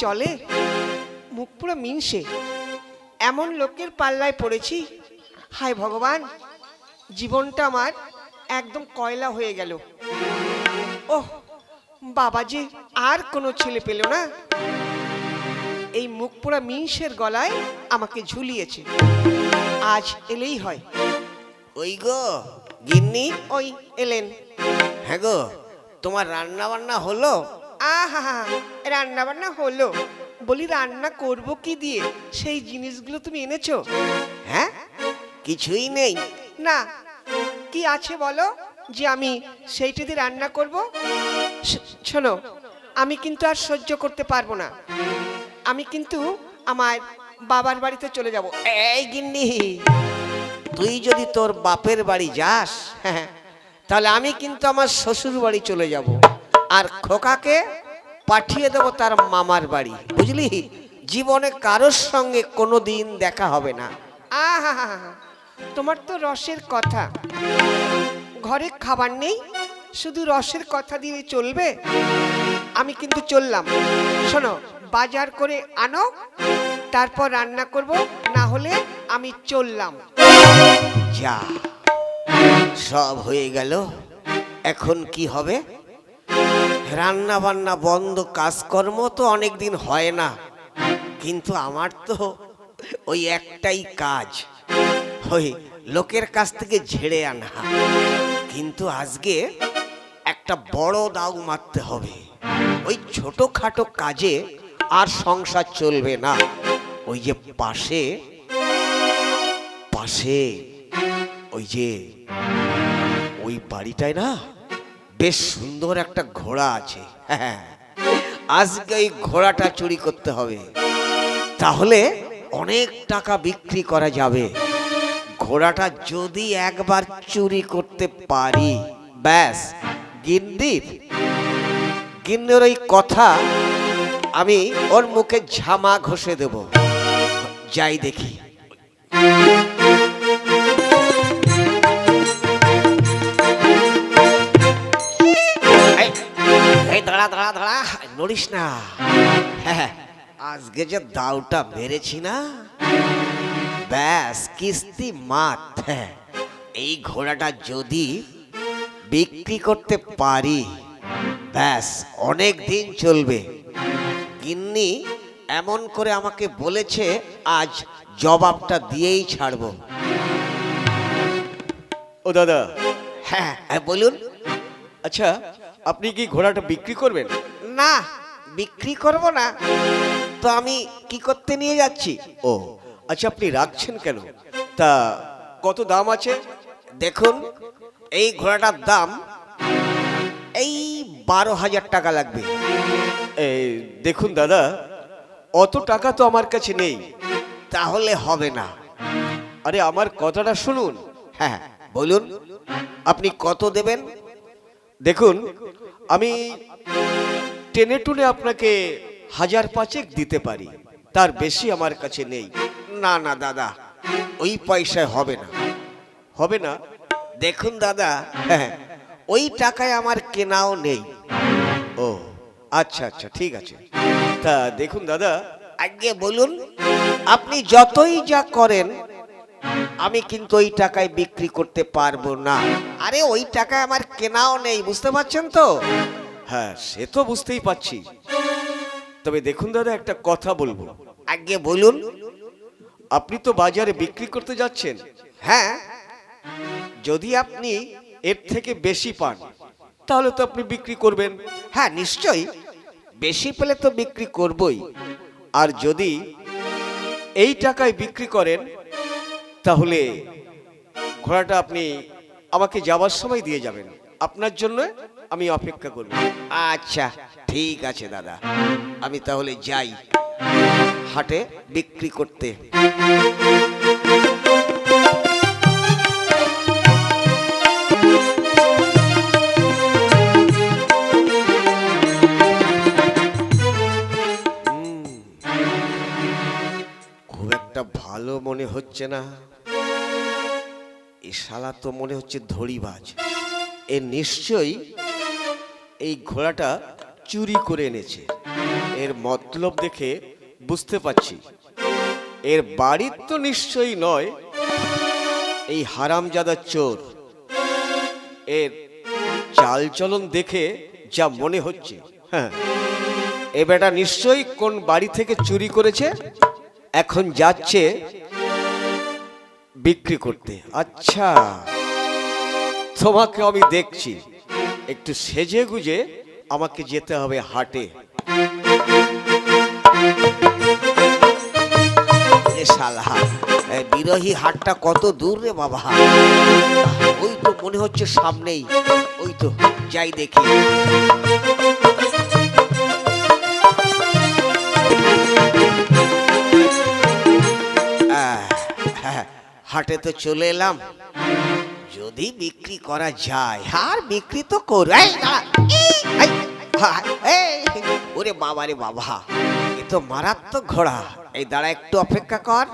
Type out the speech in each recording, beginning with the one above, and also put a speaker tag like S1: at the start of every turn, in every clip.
S1: চলে? মুখ পুরো মিনসে, এমন লোকের পাল্লায় পড়েছি। হায় ভগবান, জীবনটা আমার একদম কয়লা হয়ে গেল। ওহ বাবা, যে আর কোনো ছেলে পেল না, এই মুখ পোড়া মিনসের গলায় আমাকে ঝুলিয়েছে। আজ এলেই হয়।
S2: ওই গো গিন্নি,
S1: ওই এলেন।
S2: হ্যাঁ গো, তোমার রান্না বান্না হলো?
S1: আহা, রান্না বান্না হলো? বলি রান্না করব কি দিয়ে? সেই জিনিসগুলো তুমি এনেছো?
S2: হ্যাঁ, কিছুই নেই।
S1: না, কি আছে বলো, যে আমি সেইটা দিয়ে রান্না করব? শোনো, আমি কিন্তু আর সহ্য করতে পারবো না। আমি কিন্তু আমার বাবার বাড়িতে চলে যাব।
S2: এই গিন্নি, তুই যদি তোর বাপের বাড়ি যাস, তাহলে আমি কিন্তু আমার শ্বশুর বাড়ি চলে যাব, আর খোকাকে পাঠিয়ে দেবো তার মামার বাড়ি, বুঝলি? জীবনে কারোর সঙ্গে কোনো দিন দেখা হবে না।
S1: আহা, তোমার তো রসের কথা। ঘরে খাবার নেই, শুধু রসের কথা দিয়ে চলবে? আমি কিন্তু চললাম। শোনো, বাজার করে আনো, তারপর রান্না করব, না হলে আমি চললাম।
S2: যা, সব হয়ে গেল। এখন কি হবে? রান্না বান্না বন্ধ, কাজকর্ম তো অনেক দিন হয় না, কিন্তু আমার তো ওই একটাই কাজ, ওই লোকের কাছ থেকে ঝেড়ে আনা। কিন্তু আজকে একটা বড় দাও মারতে হবে। ওই ছোটখাটো কাজে আর সংসার চলবে না। ওই যে পাশে পাশে ওই যে ওই বাড়িটায় না বেশ সুন্দর একটা ঘোড়া আছে। হ্যাঁ, আজকে এই ঘোড়াটা চুরি করতে হবে, তাহলে অনেক টাকা বিক্রি করা যাবে। ঘোড়াটা যদি একবার চুরি করতে পারি, ব্যাস, গিন্নির ওই কথা আমি ওর মুখে ঝামা ঘষে দেব। যাই দেখি। এই দাঁড়া দাঁড়া দাঁড়া, নড়িস না। হ্যাঁ, আজকে যে দাউটা মেরেছি না, ব্যাস কিস্তি মাত। এই ঘোড়াটা যদি বিক্রি করতে পারি, ব্যাস অনেক দিন চলবে। গিন্নি এমন করে আমাকে বলেছে, আজ জবাবটা দিয়েই ছাড়বো।
S3: ও দাদা,
S2: হ্যাঁ বলুন।
S3: আচ্ছা আপনি কি ঘোড়াটা বিক্রি করবেন?
S2: না, বিক্রি করব না তো আমি কি করতে নিয়ে যাচ্ছি?
S3: ও আচ্ছা, আপনি রাখছেন কেন? তা কত দাম আছে?
S2: দেখুন, এই ঘোড়াটার দাম এই 12,000 টাকা লাগবে।
S3: এই দেখুন দাদা, অত টাকা তো আমার কাছে নেই।
S2: তাহলে হবে না।
S3: আরে আমার কথাটা শুনুন।
S2: হ্যাঁ বলুন, আপনি কত দেবেন?
S3: দেখুন, আমি টেনে টুনে আপনাকে 1,500 দিতে পারি, তার বেশি আমার কাছে নেই।
S2: না না দাদা, ওই পয়সায় হবে না।
S3: হবে না?
S2: দেখুন দাদা, হ্যাঁ, ওই টাকায় আমার কেনাও নেই।
S3: ও আচ্ছা আচ্ছা, ঠিক আছে। তা দেখুন দাদা,
S2: আগে বলুন, আপনি যতই যা করেন আমি কিন্তু ওই টাকায় বিক্রি করতে পারবো না। আরে ওই টাকায় আমার কেনাও নেই, বুঝতে পারছেন তো?
S3: হ্যাঁ সে তো বুঝতেই পারছি। তবে দেখুন দাদা, একটা কথা বলবো।
S2: আগে বলুন।
S3: আপনি তো বাজারে বিক্রি করতে যাচ্ছেন।
S2: হ্যাঁ,
S3: যদি আপনি এর থেকে বেশি পান, তাহলে তো আপনি বিক্রি করবেন।
S2: হ্যাঁ নিশ্চয়ই, বেশি পেলে তো বিক্রি করবই।
S3: আর যদি এই টাকায় বিক্রি করেন, তাহলে ঘোড়াটা আপনি আমাকে যাওয়ার সময় দিয়ে যাবেন। আপনার জন্য আমি অপেক্ষা করব।
S2: আচ্ছা ঠিক আছে দাদা, আমি তাহলে যাই হাটে বিক্রি করতে।
S3: খুব একটা ভালো মনে হচ্ছে না। এই শালা তো মনে হচ্ছে ধড়িবাজ। এ নিশ্চয়ই এই ঘোড়াটা চুরি করে এনেছে। এর মতলব দেখে বুঝতে পারছি এর বাড়ির তো নিশ্চয়ই নয়, এই হারামজাদা চোর। এর চালচলন দেখে যা মনে হচ্ছে, হ্যাঁ, এ বেটা নিশ্চয়ই কোন বাড়ি থেকে চুরি করেছে, এখন যাচ্ছে বিক্রি করতে। আচ্ছা, তোমাকে আমি দেখছি, একটু সেজে গুজে আমাকে যেতে হবে হাটে।
S2: এ শালা, এই বিরোহী হাটটা কত দূর রে বাবা? ওই তো মনে হচ্ছে সামনেই, ওই তো, যাই দেখি। হাটে তো চলে এলাম, যদি বিক্রি করা যায়। আর বিক্রি তো করাই না। ওরে বাবা রে বাবা, এ তো মারাত্মক ঘোড়া। এই দাঁড়া, একটু অপেক্ষা কর,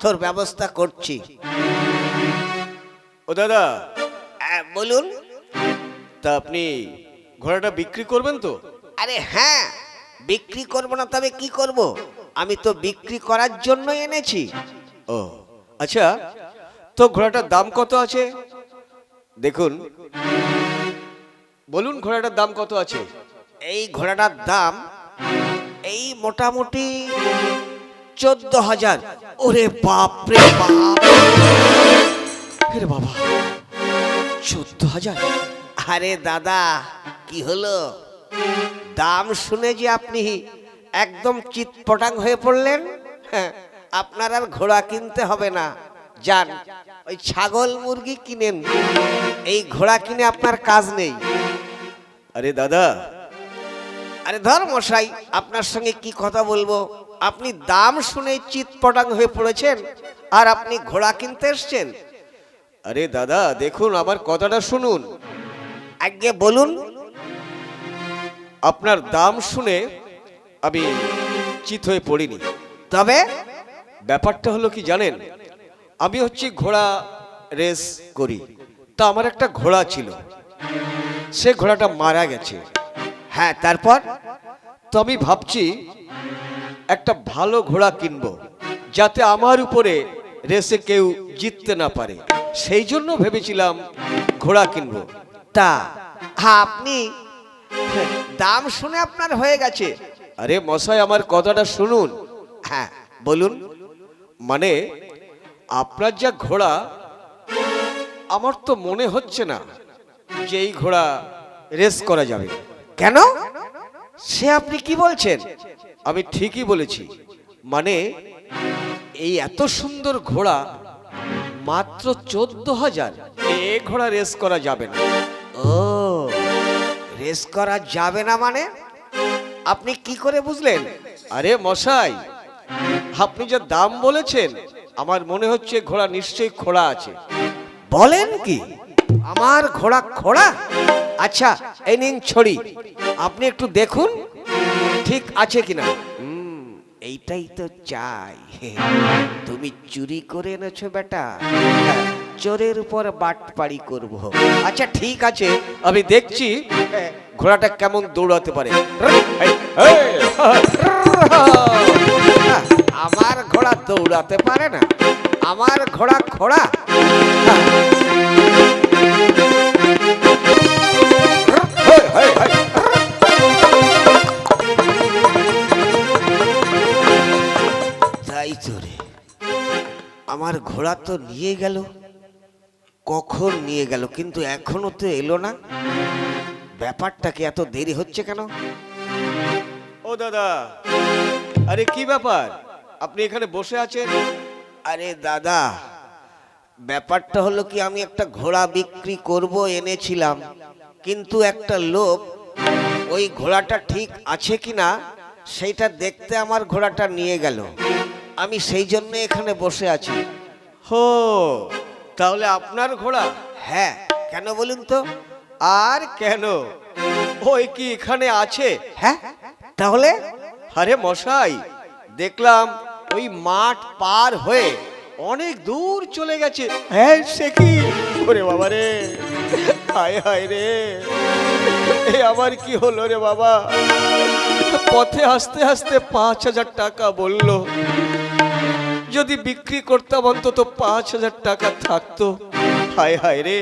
S2: তোর ব্যবস্থা করছি।
S3: ও দাদা,
S2: বলুন।
S3: তা আপনি ঘোড়াটা বিক্রি করবেন তো?
S2: আরে হ্যাঁ, বিক্রি করব না তবে কি করব? আমি তো বিক্রি করার জন্য এনেছি।
S3: ও আচ্ছা, তো ঘোড়াটার দাম কত আছে দেখুন, বলুন ঘোড়াটার দাম কত আছে?
S2: এই ঘোড়াটার দাম এই মোটামুটি 14,000। ওরে বাপ রে বাপ!
S3: আরে বাবা, 14,000!
S2: আরে দাদা, কি হলো? দাম শুনে যে আপনি একদম চিৎপটাং হয়ে পড়লেন? হ্যাঁ, আপনার আর ঘোড়া কিনতে হবে না, যান ওই ছাগল মুরগি কিনেন। এই ঘোড়া কিনে আপনার কাজ নেই।
S3: আরে দাদা,
S2: আরে ধর মশাই, আপনার সঙ্গে কি কথা বলবো? আপনি দাম শুনে চিৎপটাং হয়ে পড়েছেন, আর আপনি ঘোড়া কিনতে এসছেন?
S3: আরে দাদা দেখুন, আমার কথাটা শুনুন।
S2: আগে বলুন।
S3: আপনার দাম শুনে আমি চিত হয়ে পড়িনি,
S2: তবে
S3: ব্যাপারটা হলো কি জানেন, আমি হচ্ছে ঘোড়া রেস করি। তা আমার একটা ঘোড়া ছিল, সে ঘোড়াটা মারা গেছে।
S2: হ্যাঁ, তারপর?
S3: তো আমি ভাবছি একটা ভালো ঘোড়া কিনবো, যাতে আমার উপরে রেসে কেউ জিততে না পারে। সেই জন্য ভেবেছিলাম ঘোড়া কিনবো।
S2: তা আপনি দাম শুনে আপনার হয়ে গেছে?
S3: আরে মশাই, আমার কথাটা শুনুন।
S2: হ্যাঁ, বলুন।
S3: মানে আপনার যা ঘোড়া, আমার তো মনে হচ্ছে না যে এই ঘোড়া রেস করা যাবে।
S2: কেন? সে আপনি কি বলছেন?
S3: আমি ঠিকই বলেছি। মানে এই এত সুন্দর ঘোড়া মাত্র 14,000, এ ঘোড়া রেস করা যাবে না।
S2: ও, রেস করা যাবে না মানে? আপনি কি করে বুঝলেন?
S3: আরে মশাই, আপনি যে দাম বলেছেন, আমার মনে হচ্ছে ঘোড়া নিশ্চয়ই খোড়া আছে।
S2: বলেন কি? আমার ঘোড়া খোড়া? আচ্ছা, এই নিন ছড়ি, আপনি একটু দেখুন ঠিক আছে কিনা। এইটাই তো চাই। তুমি চুরি করে এনেছো বেটা, চোরের উপর বাটপাড়ি করব।
S3: আচ্ছা ঠিক আছে, আমি দেখছি ঘোড়াটা কেমন দৌড়াতে পারে।
S2: আমার ঘোড়া দৌড়াতে পারে না? আমার ঘোড়া খোড়া? তাই তো রে, আমার ঘোড়া তো নিয়ে গেল। কখন নিয়ে গেল, কিন্তু এখনো তো এলো না। ব্যাপারটা কি, এত দেরি হচ্ছে কেন?
S3: ও দাদা, আরে কি ব্যাপার, আপনি এখানে বসে আছেন?
S2: আরে দাদা, ব্যাপারটা হলো কি, আমি একটা ঘোড়া বিক্রি করব এনেছিলাম, কিন্তু একটা লোক ওই ঘোড়াটা ঠিক আছে কিনা সেইটা দেখতে আমার ঘোড়াটা নিয়ে গেল। আমি সেই জন্য এখানে বসে আছি।
S3: হো, তাহলে আপনার ঘোড়া?
S2: হ্যাঁ, কেন বলুন তো?
S3: আর কেন, ওই কি এখানে আছে?
S2: হ্যাঁ, তাহলে?
S3: আরে মশাই, দেখলাম ওই মাঠ পার হয়ে অনেক দূর চলে গেছে। হ্যাঁ, সে কি? ওরে বাবা রে, হায় হায় রে! এ আমার কি হলো রে বাবা? পথে হাসতে হাসতে 5,000 টাকা বললো, যদি বিক্রি করতাম অন্তত 5,000 টাকা থাকতো। হায় হায় রে,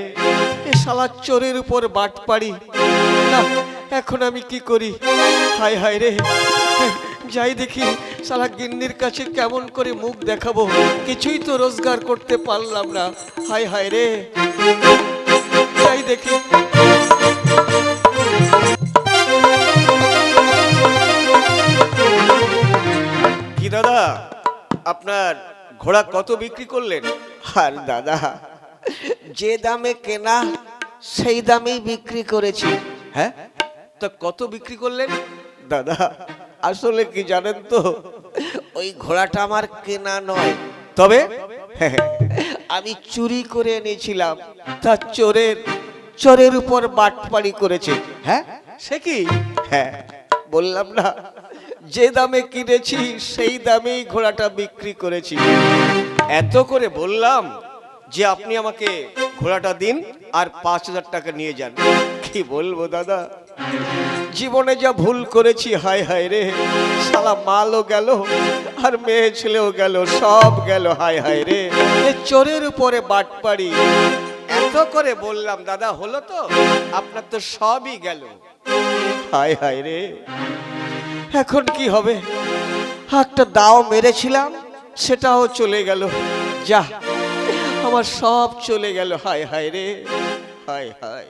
S3: এ শালা চোরের উপর বাট পাড়ি না। এখন আমি কি করি? হায় হায় রে, যাই দেখি শালা গিন্নির কাছে কেমন করে মুখ দেখাবো, কিছুই তো রোজগার করতে পারলাম না। হায় হায় রে, যাই দেখি। কি দাদা, আপনার ঘোড়া কত বিক্রি করলেন?
S2: আর দাদা, যে দামে কেনা সেই দামেই বিক্রি করেছি।
S3: হ্যাঁ, তা কত বিক্রি করলেন?
S2: দাদা, আসলে কি জানেন তো, ওই ঘোড়াটা আমার কেনা নয়,
S3: তবে
S2: আমি চুরি করে এনেছিলাম। তা চোরের উপর বাটপাড়ি করেছে।
S3: হ্যাঁ, সে কি?
S2: হ্যাঁ, বললাম না, যে দামে কিনেছি সেই দামেই ঘোড়াটা বিক্রি করেছি।
S3: এত করে বললাম যে আপনি আমাকে ঘোড়াটা দিন আর 5,000 টাকা নিয়ে যান।
S2: কি বলবো দাদা, জীবনে যা ভুল করেছি, হায় হায় রে, শালা মালও গেল আর মেয়ে ছেলেও গেল, সব গেল, হায় হায় রে। এ চোরের উপরে বাটপাড়ি।
S3: এত করে বললাম দাদা, হলো তো? আপনার তো সবই গেল।
S2: হায় হায় রে, এখন কি হবে? একটা দাও মেরেছিলাম, সেটাও চলে গেল। যা, আমার সব চলে গেল, হায় হায় রে, হায় হায়।